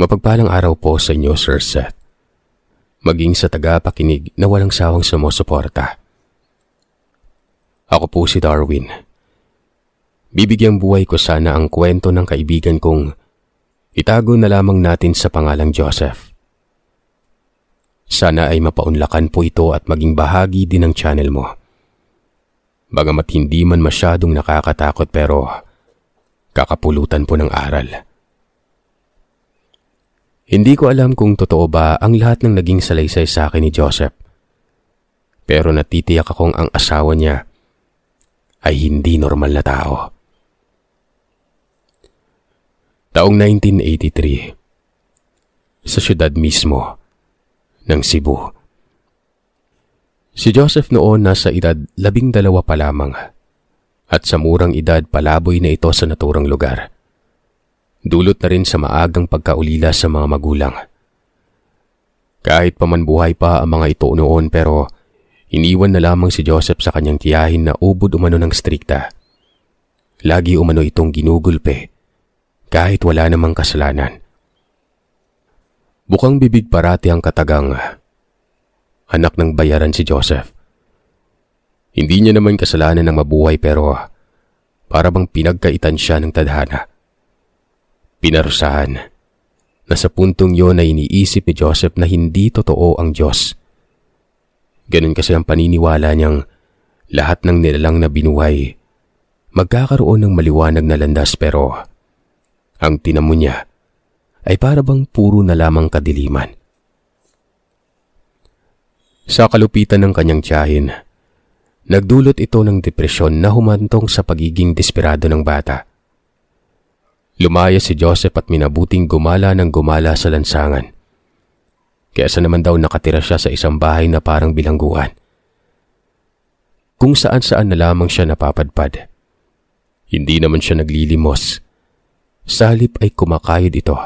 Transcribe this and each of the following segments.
Mapagpalang araw po sa inyo, Sir Seth. Maging sa tagapakinig na walang sawang sumusuporta. Ako po si Darwin. Bibigyang buhay ko sana ang kwento ng kaibigan kong itago na lamang natin sa pangalang Joseph. Sana ay mapaunlakan po ito at maging bahagi din ng channel mo. Bagamat hindi man masyadong nakakatakot pero kakapulutan po ng aral. Hindi ko alam kung totoo ba ang lahat ng naging salaysay sa akin ni Joseph. Pero natitiyak akong ang asawa niya ay hindi normal na tao. Taong 1983, sa syudad mismo ng Cebu. Si Joseph noon nasa edad 12 pa lamang at sa murang edad palaboy na ito sa naturang lugar. Dulot na rin sa maagang pagkaulila sa mga magulang. Kahit pamanbuhay pa ang mga ito noon pero iniwan na lamang si Joseph sa kanyang tiyahin na ubod umano ng strikta. Lagi umano itong ginugulpe kahit wala namang kasalanan. Bukang bibig parati ang katagang anak ng bayaran si Joseph. Hindi niya naman kasalanan ng mabuhay pero para bang pinagkaitan siya ng tadhana. Pinarusahan na sa puntong yon ay iniisip ni Joseph na hindi totoo ang Diyos. Ganun kasi ang paniniwala niyang lahat ng nilalang na binuhay magkakaroon ng maliwanag na landas pero ang tinamo niya ay para bang puro na lamang kadiliman. Sa kalupitan ng kanyang tiyahin, nagdulot ito ng depresyon na humantong sa pagiging desperado ng bata. Lumaya si Joseph at minabuting gumala ng gumala sa lansangan. Kaysa naman daw nakatira siya sa isang bahay na parang bilangguan. Kung saan-saan na lamang siya napapadpad. Hindi naman siya naglilimos. Sa halip ay kumakayod ito.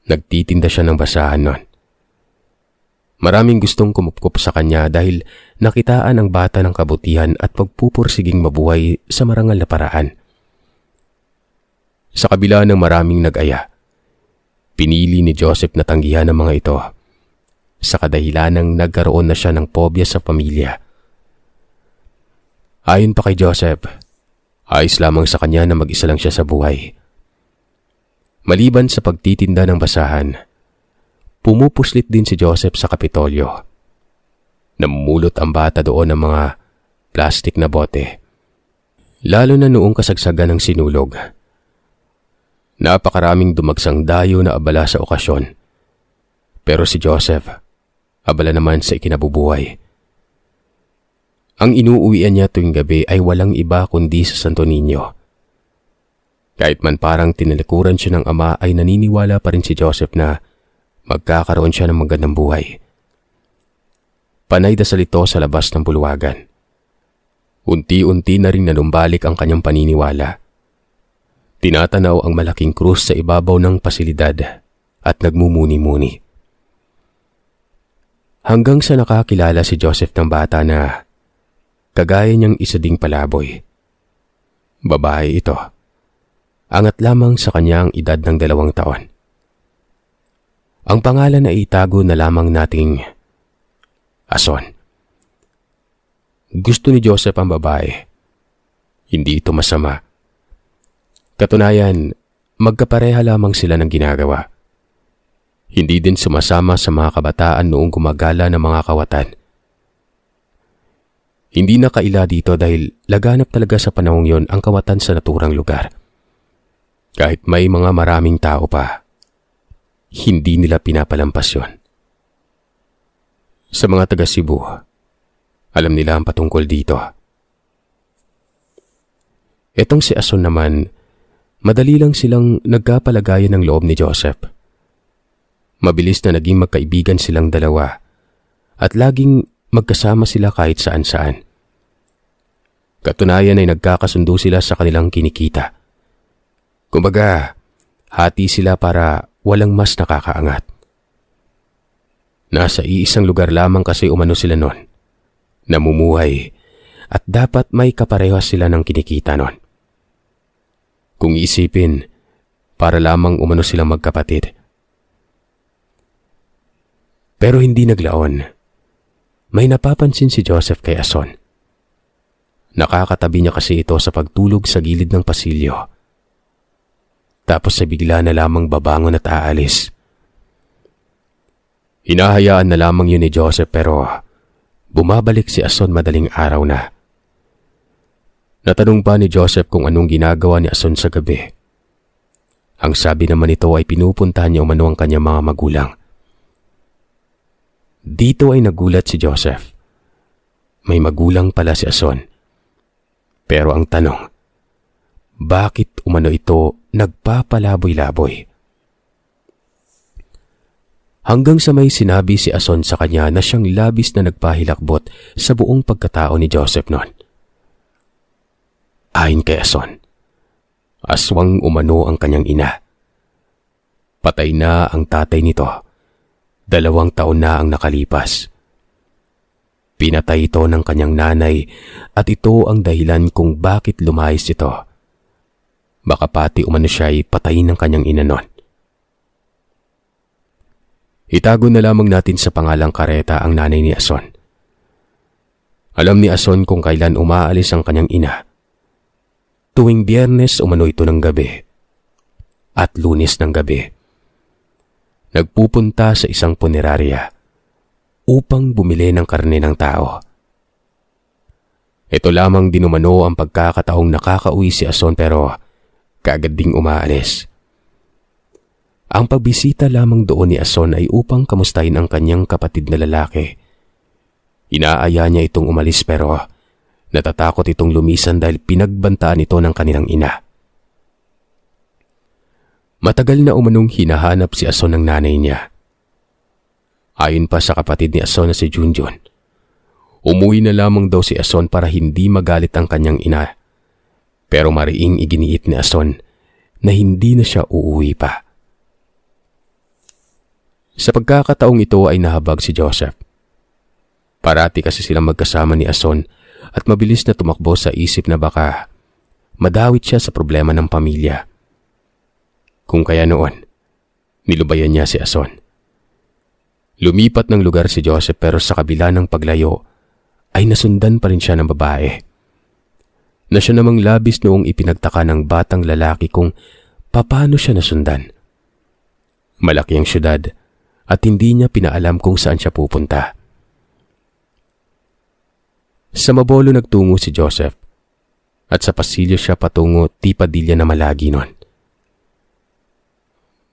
Nagtitinda siya ng basahan nun. Maraming gustong kumupkup sa kanya dahil nakitaan ang bata ng kabutihan at pagpupursiging mabuhay sa marangal na paraan. Sa kabila ng maraming nag-aya, pinili ni Joseph na tanggihan ang mga ito sa kadahilanang nagkaroon na siya ng pobya sa pamilya. Ayon pa kay Joseph, ayos lamang sa kanya na mag-isa lang siya sa buhay. Maliban sa pagtitinda ng basahan, pumupuslit din si Joseph sa Kapitolyo. Namumulot ang bata doon ng mga plastik na bote, lalo na noong kasagsagan ng sinulog. Napakaraming dumagsang dayo na abala sa okasyon. Pero si Joseph, abala naman sa ikinabubuhay. Ang inuuwian niya tuwing gabi ay walang iba kundi sa Santo Niño. Kahit man parang tinalikuran siya ng ama ay naniniwala pa rin si Joseph na magkakaroon siya ng magandang buhay. Panay dasal ito sa labas ng bulwagan. Unti-unti na rin nanumbalik ang kanyang paniniwala. Tinatanaw ang malaking krus sa ibabaw ng pasilidad at nagmumuni-muni. Hanggang sa nakakilala si Joseph ng bata na kagaya niyang isa ding palaboy. Babae ito. Angat lamang sa kanyang edad ng 2 taon. Ang pangalan na itago na lamang nating Ason. Gusto ni Joseph ang babae. Hindi ito masama. Katunayan, magkapareha lamang sila ng ginagawa. Hindi din sumasama sa mga kabataan noong gumagala ng mga kawatan. Hindi na kaila dito dahil laganap talaga sa panahong yon ang kawatan sa naturang lugar. Kahit may mga maraming tao pa, hindi nila pinapalampas yon. Sa mga taga Cebu, alam nila ang patungkol dito. Etong si Ason naman, madali lang silang nagkapalagayan ng loob ni Joseph. Mabilis na naging magkaibigan silang dalawa at laging magkasama sila kahit saan-saan. Katunayan ay nagkakasundo sila sa kanilang kinikita. Kumbaga, hati sila para walang mas nakakaangat. Nasa iisang lugar lamang kasi umano sila noon, namumuhay at dapat may kaparehas sila ng kinikita noon. Kung iisipin, para lamang umano silang magkapatid. Pero hindi naglaon. May napapansin si Joseph kay Ason. Nakakatabi niya kasi ito sa pagtulog sa gilid ng pasilyo. Tapos sa bigla na lamang babangon at aalis. Hinahayaan na lamang yun ni Joseph pero bumabalik si Ason madaling araw na. Natanong pa ni Joseph kung anong ginagawa ni Ason sa gabi. Ang sabi naman nito ay pinupuntahan niya umano ang kanyang mga magulang. Dito ay nagulat si Joseph. May magulang pala si Ason. Pero ang tanong, bakit umano ito nagpapalaboy-laboy? Hanggang sa may sinabi si Ason sa kanya na siyang labis na nagpahilakbot sa buong pagkatao ni Joseph noon. Ayon kay Ason, aswang umano ang kanyang ina. Patay na ang tatay nito. 2 taon na ang nakalipas. Pinatay ito ng kanyang nanay at ito ang dahilan kung bakit lumayas ito. Baka pati umano siya ay patayin ng kanyang ina noon. Itago na lamang natin sa pangalang Kareta ang nanay ni Ason. Alam ni Ason kung kailan umaalis ang kanyang ina. Tuwing Biyernes umano ito ng gabi at Lunes ng gabi. Nagpupunta sa isang punerarya upang bumili ng karne ng tao. Ito lamang din umano ang pagkakataong nakakauwi si Ason pero kaagad ding umaalis. Ang pagbisita lamang doon ni Ason ay upang kamustahin ang kanyang kapatid na lalaki. Inaaya niya itong umalis pero natatakot itong lumisan dahil pinagbantaan ito ng kanilang ina. Matagal na umanong hinahanap si Ason ng nanay niya. Ayon pa sa kapatid ni Ason na si Junjun, umuwi na lamang daw si Ason para hindi magalit ang kanyang ina. Pero mariing iginiit ni Ason na hindi na siya uuwi pa. Sa pagkakataong ito ay nahabag si Joseph. Parati kasi silang magkasama ni Ason at mabilis na tumakbo sa isip na baka madawit siya sa problema ng pamilya. Kung kaya noon, nilubayan niya si Ason. Lumipat ng lugar si Joseph pero sa kabila ng paglayo ay nasundan pa rin siya ng babae. Na siya namang labis noong ipinagtaka ng batang lalaki kung paano siya nasundan. Malaki ang syudad at hindi niya pinaalam kung saan siya pupunta. Sa Mabolo nagtungo si Joseph at sa pasilyo siya patungo Tipadilla na Malagi noon.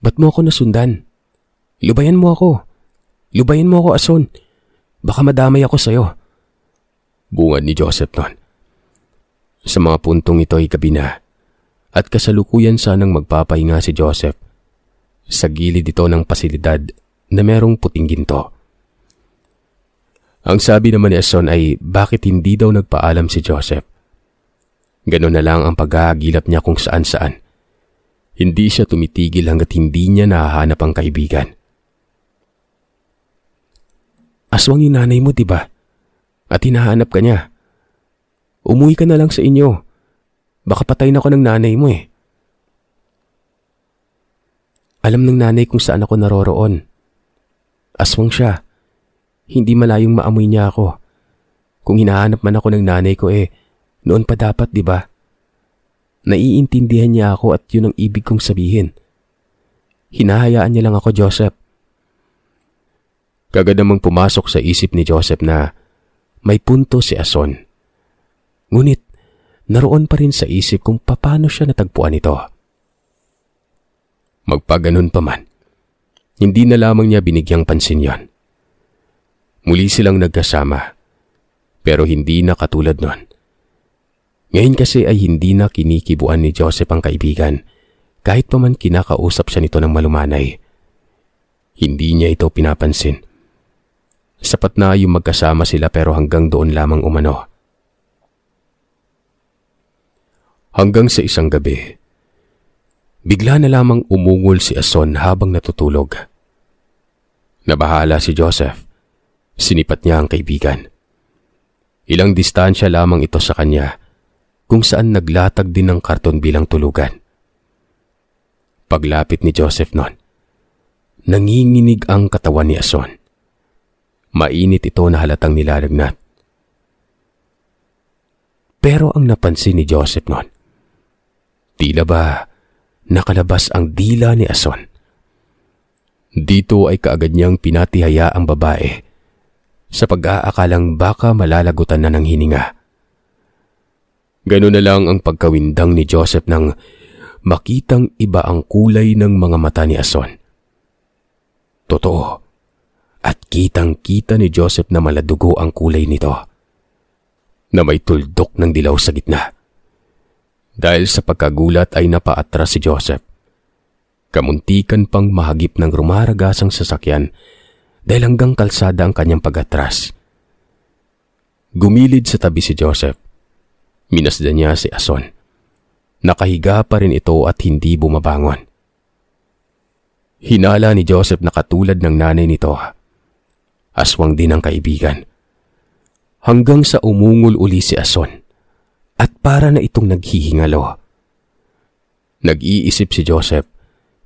Ba't mo ako nasundan? Lubayan mo ako. Lubayan mo ako, Ason. Baka madamay ako sa'yo. Bungad ni Joseph noon. Sa mga puntong ito ay gabi na at kasalukuyan sanang magpapahinga si Joseph sa gilid ito ng pasilidad na merong puting ginto. Ang sabi naman ni Ason ay bakit hindi daw nagpaalam si Joseph. Ganon na lang ang pag-aagilap niya kung saan-saan. Hindi siya tumitigil hanggat hindi niya nahahanap ang kaibigan. Aswang yung nanay mo, diba? At hinahanap ka niya. Umuwi ka na lang sa inyo. Baka patay na ako ng nanay mo eh. Alam ng nanay kung saan ako naroroon. Aswang siya. Hindi malayong maamoy niya ako. Kung hinahanap man ako ng nanay ko noon pa dapat, diba? Naiintindihan niya ako at yun ang ibig kong sabihin. Hinahayaan niya lang ako, Joseph. Kagad namang pumasok sa isip ni Joseph na may punto si Ason. Ngunit naroon pa rin sa isip kung paano siya natagpuan ito. Magpaganon pa man, hindi na lamang niya binigyang pansin yon. Muli silang nagkasama, pero hindi na katulad nun. Ngayon kasi ay hindi na kinikibuan ni Joseph ang kaibigan, kahit pa man kinakausap siya nito ng malumanay. Hindi niya ito pinapansin. Sapat na yung magkasama sila pero hanggang doon lamang umano. Hanggang sa isang gabi, bigla na lamang umungol si Ason habang natutulog. Nabahala si Joseph. Sinipat niya ang kaibigan. Ilang distansya lamang ito sa kanya, kung saan naglatag din ng karton bilang tulugan. Paglapit ni Joseph noon, nanginginig ang katawan ni Ason. Mainit ito na halatang nilalagnat. Pero ang napansin ni Joseph noon, tila ba nakalabas ang dila ni Ason. Dito ay kaagad niyang pinatihaya ang babae sa pag-aakalang baka malalagutan na ng hininga. Ganoon na lang ang pagkawindang ni Joseph nang makitang iba ang kulay ng mga mata ni Ason. Totoo, at kitang-kita ni Joseph na maladugo ang kulay nito, na may tuldok ng dilaw sa gitna. Dahil sa pagkagulat ay napaatras si Joseph. Kamuntikan pang mahagip ng rumaragasang sasakyan dahil hanggang kalsada ang kanyang pag-atras. Gumilid sa tabi si Joseph. Minasdan niya si Ason. Nakahiga pa rin ito at hindi bumabangon. Hinala ni Joseph na katulad ng nanay nito. Aswang din ang kaibigan. Hanggang sa umungol uli si Ason at para na itong naghihingalo. Nag-iisip si Joseph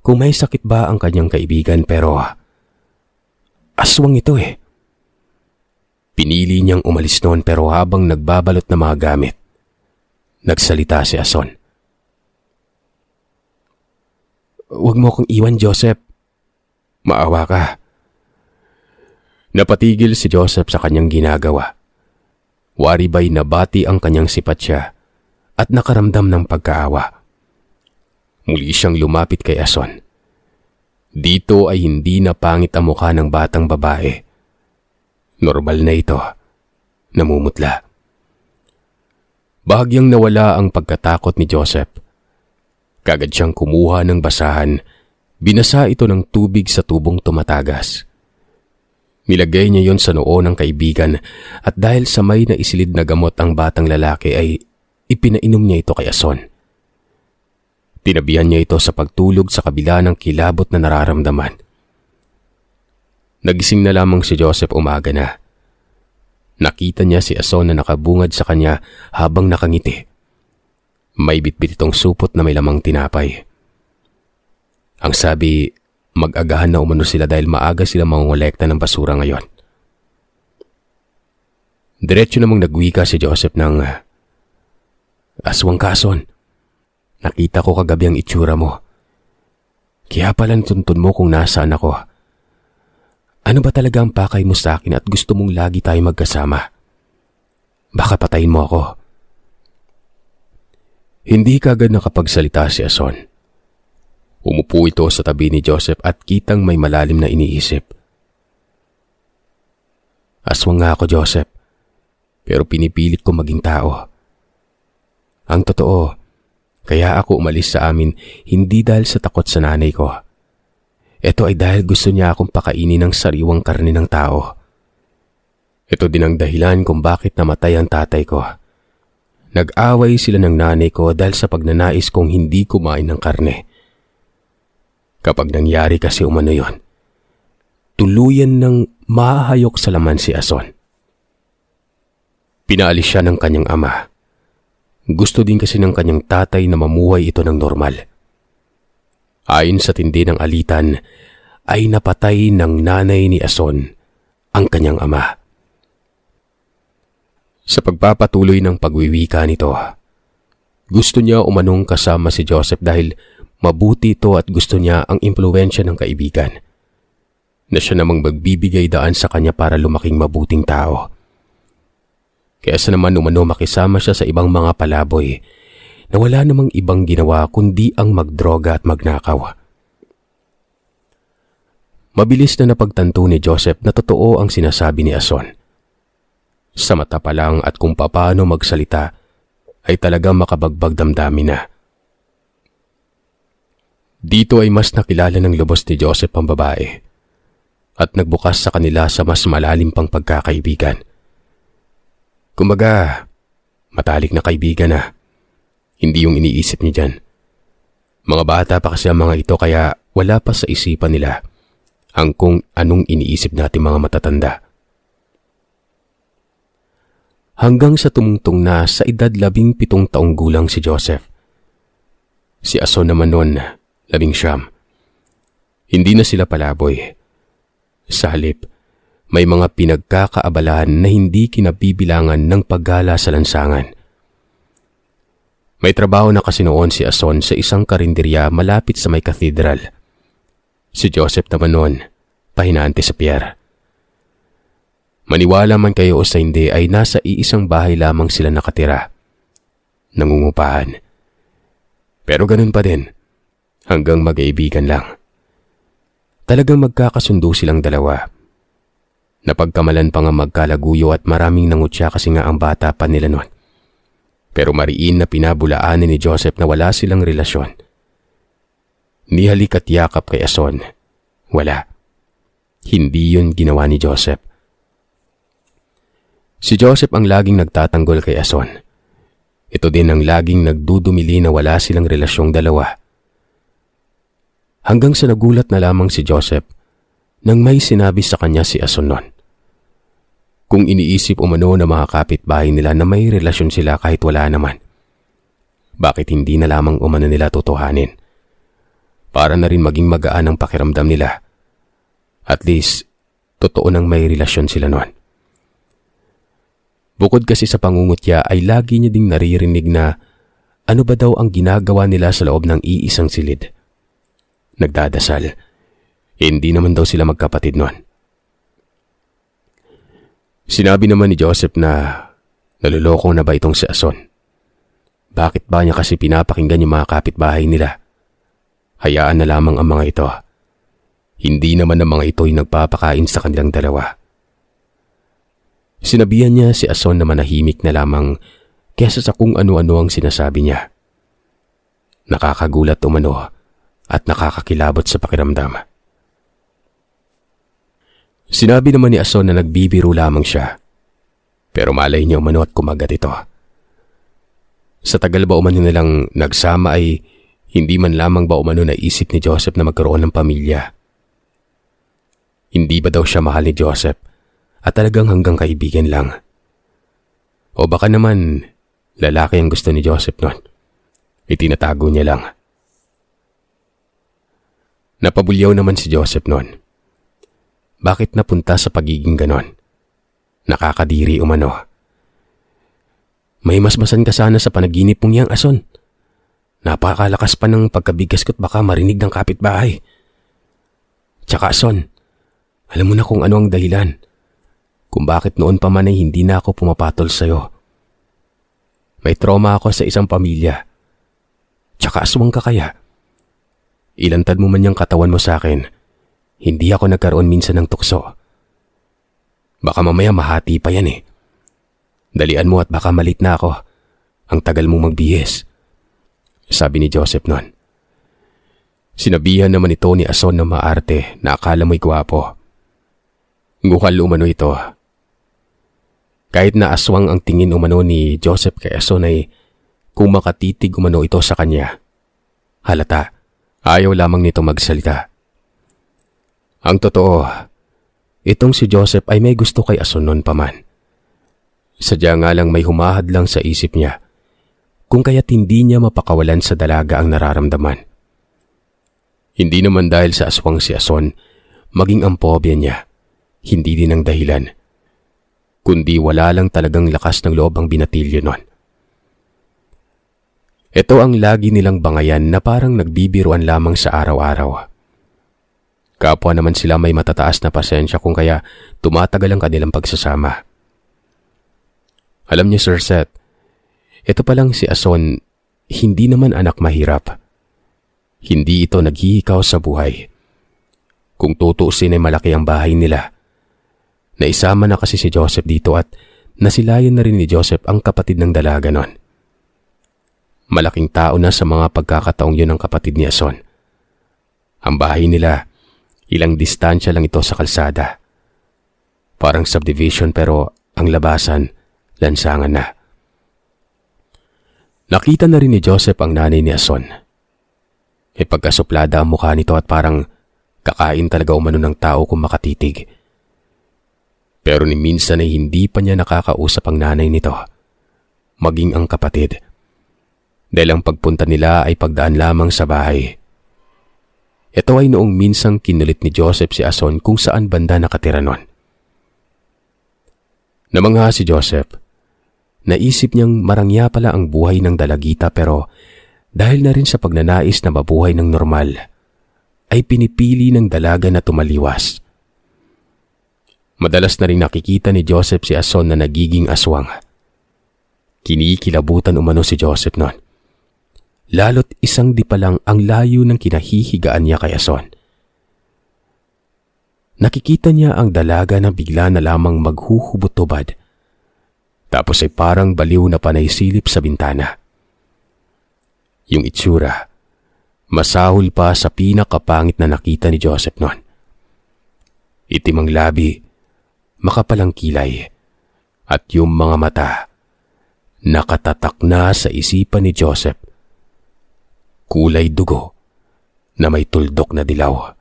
kung may sakit ba ang kanyang kaibigan pero aswang ito eh. Pinili niyang umalis noon pero habang nagbabalot ng mga gamit, nagsalita si Ason. "Huwag mo akong iwan, Joseph. Maawa ka." Napatigil si Joseph sa kanyang ginagawa. Waribay nabati ang kanyang sipatsya at nakaramdam ng pagkaawa. Muli siyang lumapit kay Ason. Dito ay hindi na pangit ang mukha ng batang babae. Normal na ito. Namumutla. Bahagyang nawala ang pagkatakot ni Joseph. Kagad siyang kumuha ng basahan. Binasa ito ng tubig sa tubong tumatagas. Nilagay niya yon sa noo ng kaibigan at dahil sa may naisilid na gamot ang batang lalaki ay ipinainom niya ito kay Ason. Tinabihan niya ito sa pagtulog sa kabila ng kilabot na nararamdaman. Nagising na lamang si Joseph umaga na. Nakita niya si Ason na nakabungad sa kanya habang nakangiti. May bitbit itong supot na may lamang tinapay. Ang sabi, mag-agahan na umano sila dahil maaga sila mangongolekta ng basura ngayon. Diretso namang nagwika si Joseph ng, "Aswang ka, Ason. Nakita ko kagabi ang itsura mo. Kaya pala natuntun mo kung nasaan ako. Ano ba talaga ang pakay mo sa akin at gusto mong lagi tayo magkasama? Baka patayin mo ako." Hindi kagad nakapagsalita si Ason. Umupo ito sa tabi ni Joseph at kitang may malalim na iniisip. "Aswang nga ako, Joseph, pero pinipilit ko maging tao. Ang totoo, kaya ako umalis sa amin hindi dahil sa takot sa nanay ko. Ito ay dahil gusto niya akong pakainin ng sariwang karne ng tao. Ito din ang dahilan kung bakit namatay ang tatay ko. Nag-away sila ng nanay ko dahil sa pagnanais kong hindi kumain ng karne. Kapag nangyari kasi umano yon, tuluyan ng mahayok sa laman si Ason. Pinaalis siya ng kanyang ama. Gusto din kasi ng kanyang tatay na mamuhay ito ng normal. Ayon sa tindi ng alitan, ay napatay ng nanay ni Ason ang kanyang ama. Sa pagpapatuloy ng pagwiwika nito, gusto niya umanong kasama si Joseph dahil mabuti ito at gusto niya ang impluwensya ng kaibigan, na siya namang magbibigay daan sa kanya para lumaking mabuting tao. Kaysa naman umano makisama siya sa ibang mga palaboy na wala namang ibang ginawa kundi ang magdroga at magnakaw. Mabilis na napagtanto ni Joseph na totoo ang sinasabi ni Ason. Sa mata pa lang at kung paano magsalita ay talagang makabagbag damdamin na. Dito ay mas nakilala ng lubos ni Joseph ang babae at nagbukas sa kanila sa mas malalim pang pagkakaibigan. Kumbaga, matalik na kaibigan na. Hindi yung iniisip niya dyan. Mga bata pa kasi ang mga ito kaya wala pa sa isipan nila ang kung anong iniisip natin mga matatanda. Hanggang sa tumungtong na sa edad 17 taong gulang si Joseph. Si Ason naman noon, 19. Hindi na sila palaboy. Sa halip, may mga pinagkakaabalahan na hindi kinabibilangan ng paggala sa lansangan. May trabaho na kasi noon si Ason sa isang karinderya malapit sa may cathedral. Si Joseph naman noon, pahinante sa pier. Maniwala man kayo o sa hindi ay nasa iisang bahay lamang sila nakatira. Nangungupahan. Pero ganun pa din, hanggang mag-aibigan lang. Talagang magkakasundo silang dalawa. Napagkamalan pa nga magkalaguyo at maraming nangutya kasi nga ang bata pa nila noon. Pero mariin na pinabulaanin ni Joseph na wala silang relasyon. Ni halik at yakap kay Ason, wala. Hindi yun ginawa ni Joseph. Si Joseph ang laging nagtatanggol kay Ason. Ito din ang laging nagdudumili na wala silang relasyong dalawa. Hanggang sa nagulat na lamang si Joseph nang may sinabi sa kanya si Ason noon. Kung iniisip umano na mga kapitbahay nila na may relasyon sila kahit wala naman, bakit hindi na lamang umano nila tutuhanin? Para na rin maging magaan ang pakiramdam nila. At least, totoo nang may relasyon sila noon. Bukod kasi sa pangungutya ay lagi niya ding naririnig na ano ba daw ang ginagawa nila sa loob ng iisang silid. Nagdadasal. Hindi naman daw sila magkapatid noon. Sinabi naman ni Joseph na naluloko na ba itong si Ason? Bakit ba niya kasi pinapakinggan yung mga kapitbahay nila? Hayaan na lamang ang mga ito. Hindi naman ang mga ito'y nagpapakain sa kanilang dalawa. Sinabihan niya si Ason na manahimik na lamang kesa sa kung ano-ano ang sinasabi niya. Nakakagulat umano at nakakakilabot sa pakiramdam. Sinabi naman ni Ason na nagbibiro lamang siya. Pero malay niya umano at kumagat ito. Sa tagal ba umano nilang nagsama ay hindi man lamang ba umano naisip ni Joseph na magkaroon ng pamilya? Hindi ba daw siya mahal ni Joseph at talagang hanggang kaibigan lang? O baka naman lalaki ang gusto ni Joseph noon. Itinatago niya lang. Napabulyaw naman si Joseph noon. Bakit napunta sa pagiging ganon? Nakakadiri umano. May masmasan ka sana sa panaginip mong yang, Ason. Napakalakas pa ng pagkabigas ko't baka marinig ng kapitbahay. Tsaka Ason, alam mo na kung ano ang dahilan. Kung bakit noon pa man ay hindi na ako pumapatol sa'yo. May trauma ako sa isang pamilya. Tsaka aswang ka kaya. Ilantad mo man yung katawan mo sa akin, hindi ako nagkaroon minsan ng tukso. Baka mamaya mahati pa yan eh. Dalian mo at baka malit na ako. Ang tagal mong magbihis. Sabi ni Joseph noon. Sinabihan naman ito ni Ason na maarte na akala mo'y gwapo. Gukal umano ito. Kahit na aswang ang tingin umano ni Joseph kay Ason ay kung makatitig umano ito sa kanya. Halata, ayaw lamang nito magsalita. Ang totoo, itong si Joseph ay may gusto kay Ason noon pa man. Sadya nga lang may humahad lang sa isip niya kung kaya't hindi niya mapakawalan sa dalaga ang nararamdaman. Hindi naman dahil sa aswang si Ason, maging ang pobya niya, hindi din ang dahilan. Kundi wala lang talagang lakas ng loob ang binatilyo noon. Ito ang lagi nilang bangayan na parang nagbibiruan lamang sa araw-araw. Kapwa naman sila may matataas na pasensya kung kaya tumatagal ang kanilang pagsasama. Alam niyo Sir Seth, ito palang si Ason, hindi naman anak mahirap. Hindi ito naghihikaw sa buhay. Kung tutuusin ay malaki ang bahay nila. Naisama na kasi si Joseph dito at nasilayan na rin ni Joseph ang kapatid ng dalaga noon. Malaking tao na sa mga pagkakataong yun ang kapatid ni Ason. Ang bahay nila, ilang distansya lang ito sa kalsada. Parang subdivision pero ang labasan, lansangan na. Nakita na rin ni Joseph ang nanay ni Ason. E pagkasuplada ang mukha nito at parang kakain talaga umano ng tao kung makatitig. Pero ni minsan ay hindi pa niya nakakausap ang nanay nito, maging ang kapatid. Dahil ang pagpunta nila ay pagdaan lamang sa bahay. Ito ay noong minsang kinulit ni Joseph si Ason kung saan banda nakatira noon. Namangha si Joseph. Naisip niyang marangya pala ang buhay ng dalagita pero dahil na rin sa pagnanais na mabuhay ng normal, ay pinipili ng dalaga na tumaliwas. Madalas na rin nakikita ni Joseph si Ason na nagiging aswang. Kinikilabutan umano si Joseph noon. Lalo't isang di pa lang ang layo ng kinahihigaan niya kay Ason. Nakikita niya ang dalaga na bigla na lamang maghuhubot-tubad. Tapos ay parang baliw na panaysilip sa bintana. Yung itsura, masahol pa sa pinakapangit na nakita ni Joseph noon. Itim ang labi, makapalang kilay, at yung mga mata, nakatatak na sa isipan ni Joseph. Kulay dugo na may tuldok na dilaw.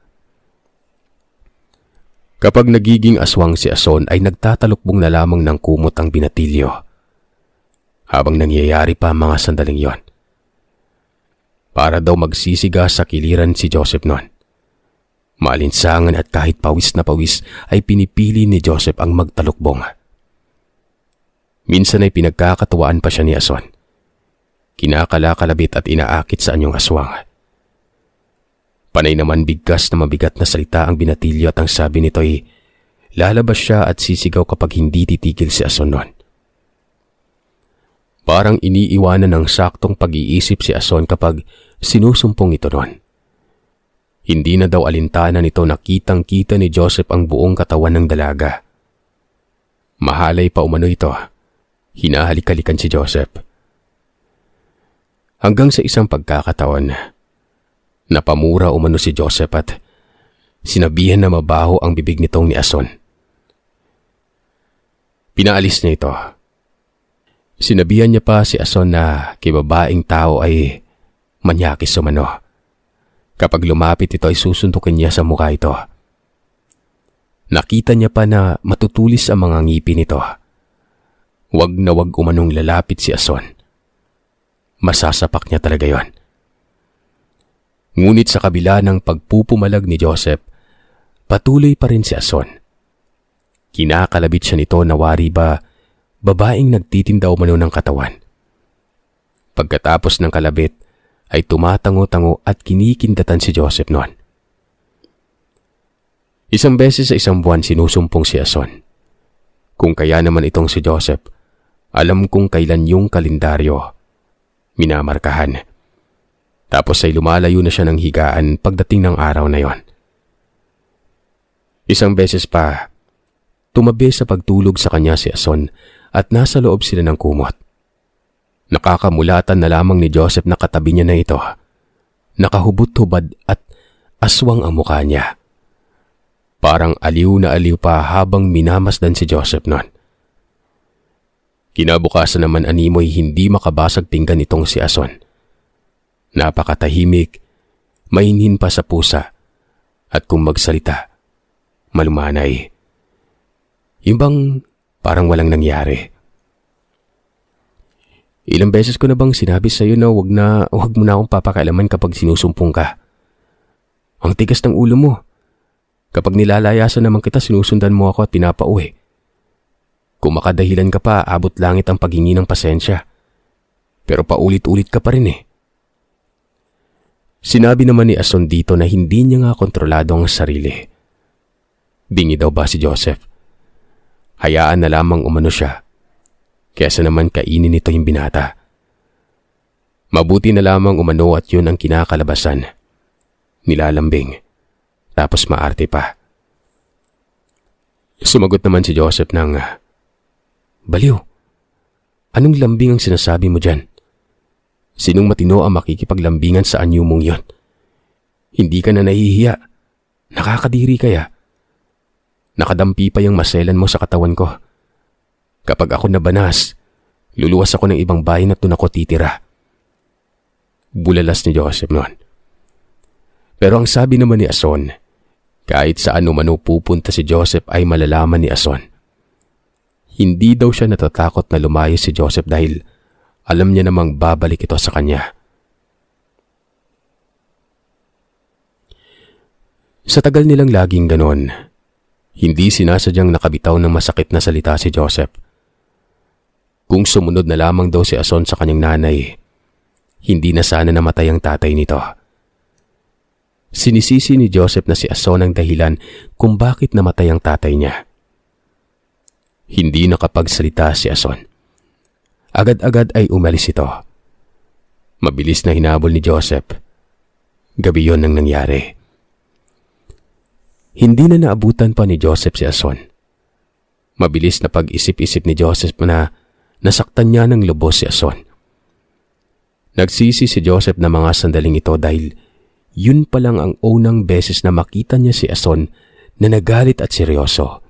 Kapag nagiging aswang si Ason ay nagtatalukbong na lamang ng kumot ang binatilyo. Habang nangyayari pa ang mga sandaling yon. Para daw magsisiga sa kiliran si Joseph noon. Maalinsangan at kahit pawis na pawis ay pinipili ni Joseph ang magtalukbong. Minsan ay pinagkakatuwaan pa siya ni Ason. Kinakalakalabit at inaakit sa anyong aswang. Panay naman bigkas na mabigat na salita ang binatilyo at ang sabi nito ay lalabas siya at sisigaw kapag hindi titigil si Ason noon. Parang iniiwanan ng saktong pag-iisip si Ason kapag sinusumpong ito noon. Hindi na daw alintana nito na kitang-kita ni Joseph ang buong katawan ng dalaga. Mahalay pa umano ito. Hinahalik-halikan si Joseph. Hanggang sa isang pagkakataon, napamura umano si Joseph at sinabihan na mabaho ang bibig nitong ni Ason. Pinaalis niya ito. Sinabihan niya pa si Ason na kibabaing tao ay manyakis umano. Kapag lumapit ito ay susuntukin niya sa mukha ito. Nakita niya pa na matutulis ang mga ngipin nito. Wag na wag umanong lalapit si Ason. Masasapak niya talaga yon. Ngunit sa kabila ng pagpupumalag ni Joseph, patuloy pa rin si Ason. Kinakalabit siya nito na wari ba babaeng nagtitinda umano ng katawan. Pagkatapos ng kalabit, ay tumatango-tango at kinikindatan si Joseph noon. Isang beses sa isang buwan sinusumpong si Ason. Kung kaya naman itong si Joseph, alam kung kailan yung kalendaryo minamarkahan. Tapos ay lumalayo na siya ng higaan pagdating ng araw na yon. Isang beses pa, tumabi sa pagtulog sa kanya si Ason at nasa loob sila ng kumot. Nakakamulatan na lamang ni Joseph na katabi niya na ito. Nakahubot-hubad at aswang ang mukha niya. Parang aliw na aliw pa habang minamasdan si Joseph noon. Kinabukasan naman animoy hindi makabasag pinggan itong si Ason. Napakatahimik, mainhin pa sa pusa, at kung magsalita, malumanay. Yung bang parang walang nangyari. Ilang beses ko na bang sinabi sa iyo na wag mo na akong papakialaman kapag sinusumpong ka. Ang tigas ng ulo mo. Kapag nilalayasan naman kita, sinusundan mo ako at pinapauwi. Kung makadahilan ka pa, abot langit ang paghingi ng pasensya. Pero paulit-ulit ka pa rin eh. Sinabi naman ni Ason dito na hindi niya nga kontrolado ang sarili. Bingi daw ba si Joseph? Hayaan na lamang umano siya. Kesa naman kainin nito yung binata. Mabuti na lamang umano at yun ang kinakalabasan. Nilalambing. Tapos maarte pa. Sumagot naman si Joseph ng, "Baliw, anong lambing ang sinasabi mo dyan? Sinong matino ang makikipaglambingan sa anyo mong yon? Hindi ka na nahihiya. Nakakadiri kaya. Nakadampi pa yung maselan mo sa katawan ko. Kapag ako nabanas, luluwas ako ng ibang bayan at doon ako titira." Bulalas ni Joseph noon. Pero ang sabi naman ni Ason, kahit saan umano pupunta si Joseph ay malalaman ni Ason. Hindi daw siya natatakot na lumayo si Joseph dahil alam niya namang babalik ito sa kanya. Sa tagal nilang laging ganon, hindi sinasadyang nakabitaw ng masakit na salita si Joseph. Kung sumunod na lamang daw si Ason sa kanyang nanay, hindi na sana namatay ang tatay nito. Sinisisi ni Joseph na si Ason ang dahilan kung bakit namatay ang tatay niya. Hindi nakapagsalita si Ason. Agad-agad ay umalis ito. Mabilis na hinabol ni Joseph. Gabi yon nang nangyari. Hindi na naabutan pa ni Joseph si Ason. Mabilis na pag-isip-isip ni Joseph na nasaktan niya ng lubos si Ason. Nagsisi si Joseph na mga sandaling ito dahil yun pa lang ang unang beses na makita niya si Ason na nagalit at seryoso.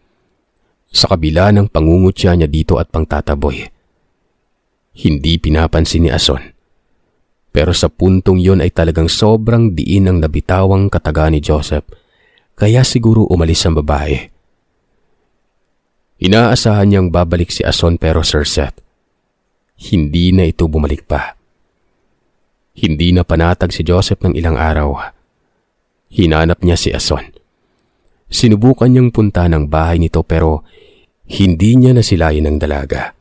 Sa kabila ng pangungutya niya dito at pangtataboy, hindi pinapansin ni Ason. Pero sa puntong yun ay talagang sobrang diin ang nabitawang kataga ni Joseph, kaya siguro umalis ang babae. Inaasahan niyang babalik si Ason pero Sir Seth, hindi na ito bumalik pa. Hindi na panatag si Joseph ng ilang araw. Hinanap niya si Ason. Sinubukan niyang punta ng bahay nito pero hindi niya nasilayan ng dalaga.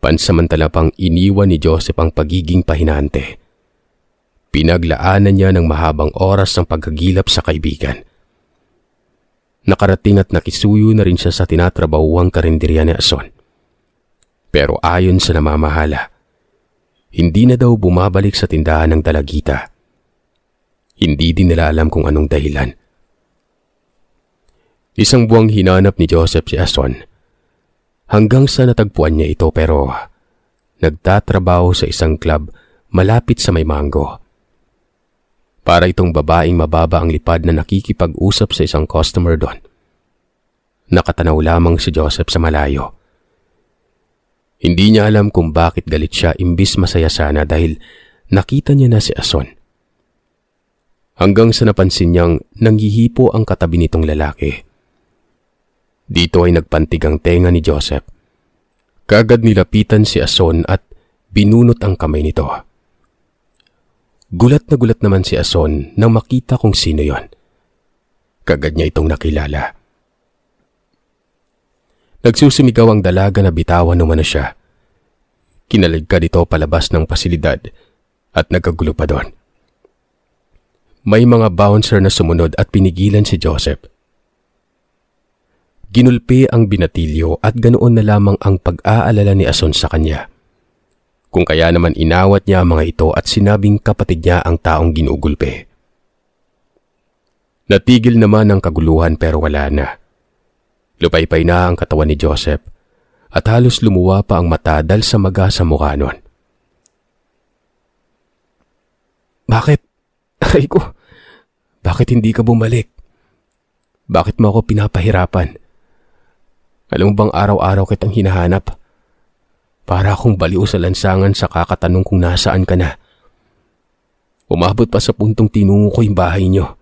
Pansamantala pang iniwan ni Joseph ang pagiging pahinante. Pinaglaanan niya ng mahabang oras ang paghagilap sa kaibigan. Nakarating at nakisuyo na rin siya sa tinatrabahuang karinderya ni Ason. Pero ayon sa namamahala, hindi na daw bumabalik sa tindahan ng dalagita. Hindi din nila alam kung anong dahilan. Isang buwang hinanap ni Joseph si Ason hanggang sa natagpuan niya ito pero nagtatrabaho sa isang club malapit sa may mango. Para itong babaeng mababa ang lipad na nakikipag-usap sa isang customer doon. Nakatanaw lamang si Joseph sa malayo. Hindi niya alam kung bakit galit siya imbis masaya sana dahil nakita niya na si Ason. Hanggang sa napansin niyang nanghihipo ang katabi nitong lalaki. Dito ay nagpantig ang tenga ni Joseph. Kagad nilapitan si Ason at binunot ang kamay nito. Gulat na gulat naman si Ason nang makita kung sino yon. Kagad niya itong nakilala. Nagsusumigaw ang dalaga na bitawan umano siya. Kinaligkad ito palabas ng pasilidad at nagkagulo pa doon. May mga bouncer na sumunod at pinigilan si Joseph. Ginulpi ang binatilyo at ganoon na lamang ang pag-aalala ni Ason sa kanya. Kung kaya naman inawat niya ang mga ito at sinabing kapatid niya ang taong ginugulpe. Natigil naman ang kaguluhan pero wala na. Lupaypay na ang katawan ni Joseph at halos lumuwa pa ang mata dahil sa maga sa mukha nun. Bakit? Aray ko, bakit hindi ka bumalik? Bakit mo ako pinapahirapan? Alam mo bang araw-araw kitang hinahanap? Para akong baliw sa lansangan sa kakatanong kung nasaan ka na. Umabot pa sa puntong tinungo ko yung bahay niyo.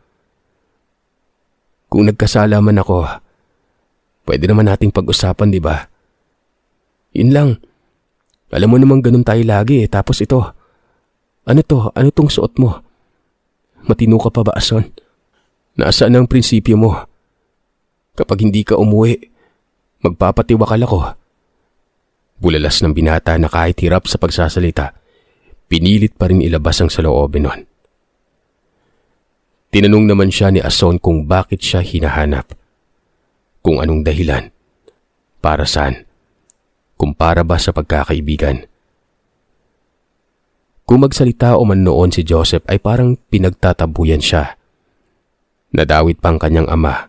Kung nagkasala man ako, pwede naman nating pag-usapan, di ba? Yun lang. Alam mo namang ganun tayo lagi tapos ito. Ano to? Ano tong suot mo? Matino ka pa ba, Ason? Nasaan ang prinsipyo mo? Kapag hindi ka umuwi, magpapatiwakal ako. Bulalas ng binata na kahit hirap sa pagsasalita, pinilit pa rin ilabas ang saloobin nun. Tinanong naman siya ni Ason kung bakit siya hinahanap. Kung anong dahilan. Para saan? Kung para ba sa pagkakaibigan. Kung magsalita o man noon si Joseph ay parang pinagtatabuyan siya. Nadawit pang kanyang ama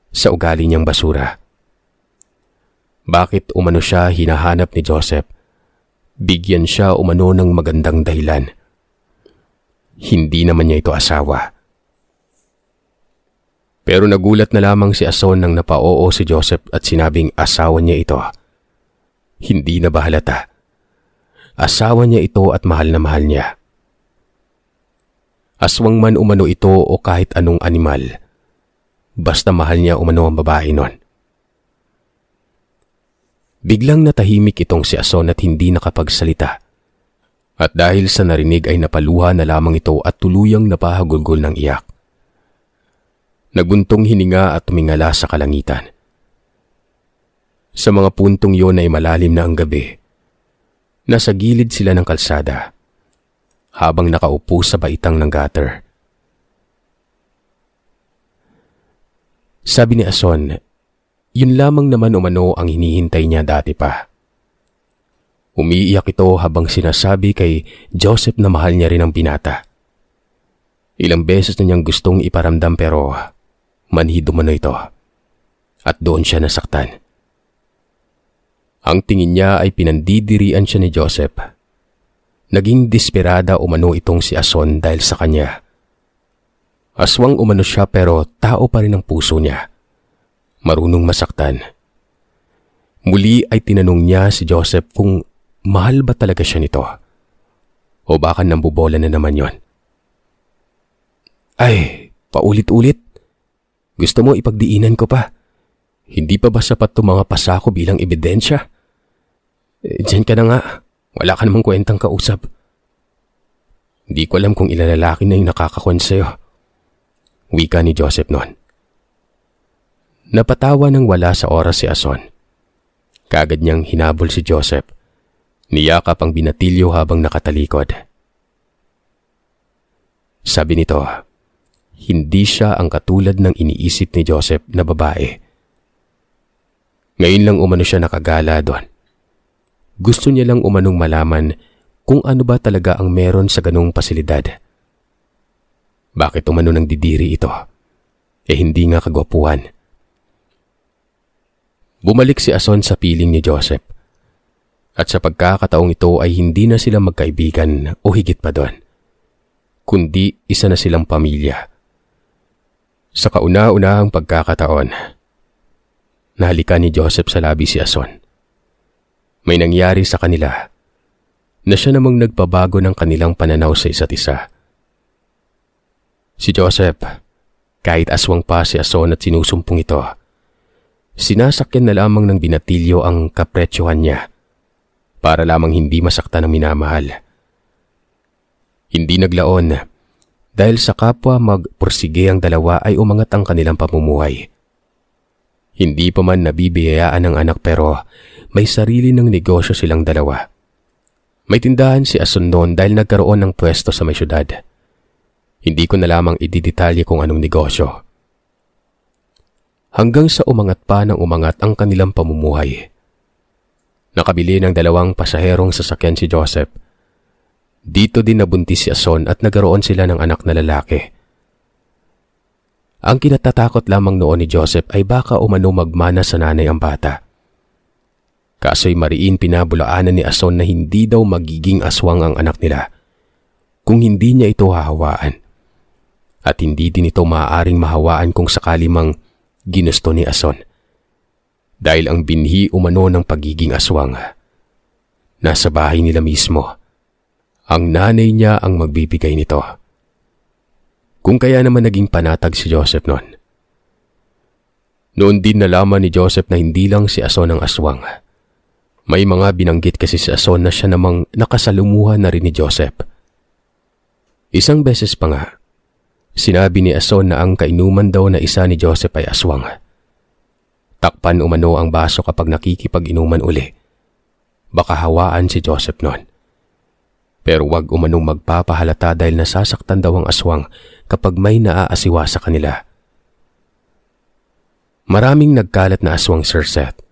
sa ugali niyang basura. Bakit umano siya hinahanap ni Joseph? Bigyan siya umano ng magandang dahilan. Hindi naman niya ito asawa. Pero nagulat na lamang si Ason nang napaoo si Joseph at sinabing asawa niya ito. Hindi na ba halata? Asawa niya ito at mahal na mahal niya. Aswang man umano ito o kahit anong animal. Basta mahal niya umano ang babae nun. Biglang natahimik itong si Ason at hindi nakapagsalita. At dahil sa narinig ay napaluha na lamang ito at tuluyang napahagulgol ng iyak. Nagbuntong hininga at tumingala sa kalangitan. Sa mga puntong yon ay malalim na ang gabi. Nasa gilid sila ng kalsada habang nakaupo sa baitang ng gutter. Sabi ni Ason, yun lamang naman umano ang hinihintay niya dati pa. Umiiyak ito habang sinasabi kay Joseph na mahal niya rin ang binata. Ilang beses na niyang gustong iparamdam pero manhid umano ito at doon siya nasaktan. Ang tingin niya ay pinandidirian siya ni Joseph. Naging desperada umano itong si Ason dahil sa kanya. Aswang umano siya pero tao pa rin ang puso niya. Marunong masaktan. Muli ay tinanong niya si Joseph kung mahal ba talaga siya nito. O baka nambubola na naman yon. Ay, paulit-ulit. Gusto mo ipagdiinan ko pa? Hindi pa ba sapat itong mga pasako bilang ebidensya? Diyan ka na nga. Wala ka namang kwentang kausap. Hindi ko alam kung ilang lalaki na yung nakakakwan sa'yo. Wika ni Joseph noon. Napatawa ng wala sa oras si Ason. Kaagad niyang hinabol si Joseph. Niyakap ang binatilyo habang nakatalikod. Sabi nito, hindi siya ang katulad ng iniisip ni Joseph na babae. Ngayon lang umano siya nakagala doon. Gusto niya lang umanong malaman kung ano ba talaga ang meron sa ganung pasilidad. Bakit umano nang didiri ito? Hindi nga kagwapuhan. Bumalik si Ason sa piling ni Joseph. At sa pagkakataong ito ay hindi na sila magkaibigan o higit pa doon, kundi isa na silang pamilya. Sa kauna-unahang pagkakataon, nahalikan ni Joseph sa labi si Ason. May nangyari sa kanila na siya namang nagpabago ng kanilang pananaw sa isa't isa. Si Joseph, kahit aswang pa si Ason at sinusumpong ito, sinasakyan na lamang ng binatilyo ang kapretsyohan niya para lamang hindi masaktan ang minamahal. Hindi naglaon dahil sa kapwa magpursige ang dalawa ay umangat ang kanilang pamumuhay. Hindi pa man nabibiyayaan ng anak pero may sarili ng negosyo silang dalawa. May tindahan si Ason noon dahil nagkaroon ng pwesto sa may syudad. Hindi ko na lamang ididetalye kung anong negosyo. Hanggang sa umangat pa ng umangat ang kanilang pamumuhay. Nakabili ng 2 pasaherong sasakyan si Joseph. Dito din nabuntis si Ason at nagkaroon sila ng anak na lalaki. Ang kinatatakot lamang noon ni Joseph ay baka umano magmana sa nanay ang bata. Kaso'y mariin pinabulaanan ni Ason na hindi daw magiging aswang ang anak nila kung hindi niya ito hahawaan. At hindi din ito maaaring mahawaan kung sakali mang ginusto ni Ason. Dahil ang binhi umano ng pagiging aswang, nasa bahay nila mismo. Ang nanay niya ang magbibigay nito. Kung kaya naman naging panatag si Joseph noon. Noon din nalaman ni Joseph na hindi lang si Ason ang aswang. May mga binanggit kasi si Ason na siya namang nakasalumuhan na rin ni Joseph. Isang beses pa nga, sinabi ni Ason na ang kainuman daw na isa ni Joseph ay aswang. Takpan umano ang baso kapag nakikipag-inuman uli. Baka hawaan si Joseph noon. Pero wag umanong magpapahalata dahil nasasaktan daw ang aswang kapag may naaasiwa sa kanila. Maraming nagkalat na aswang, Sir Seth.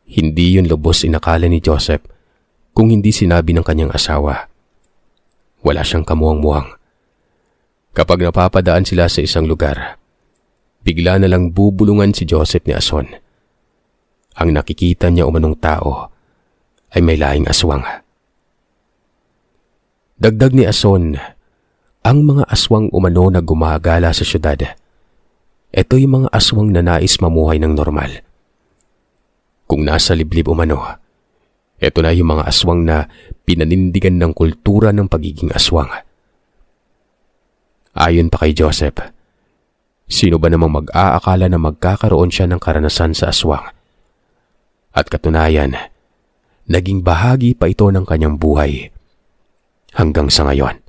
Hindi yun lubos inakala ni Joseph kung hindi sinabi ng kanyang asawa. Wala siyang kamuwang-muwang. Kapag napapadaan sila sa isang lugar, bigla na lang bubulungan si Joseph ni Ason. Ang nakikita niya umanong tao ay may laing aswang. Dagdag ni Ason, ang mga aswang umano na gumagala sa syudad. Ito'y mga aswang na nais mamuhay ng normal. Kung nasa liblib umano, ito na yung mga aswang na pinanindigan ng kultura ng pagiging aswang. Ayon pa kay Joseph, sino ba namang mag-aakala na magkakaroon siya ng karanasan sa aswang? At katunayan, naging bahagi pa ito ng kanyang buhay hanggang sa ngayon.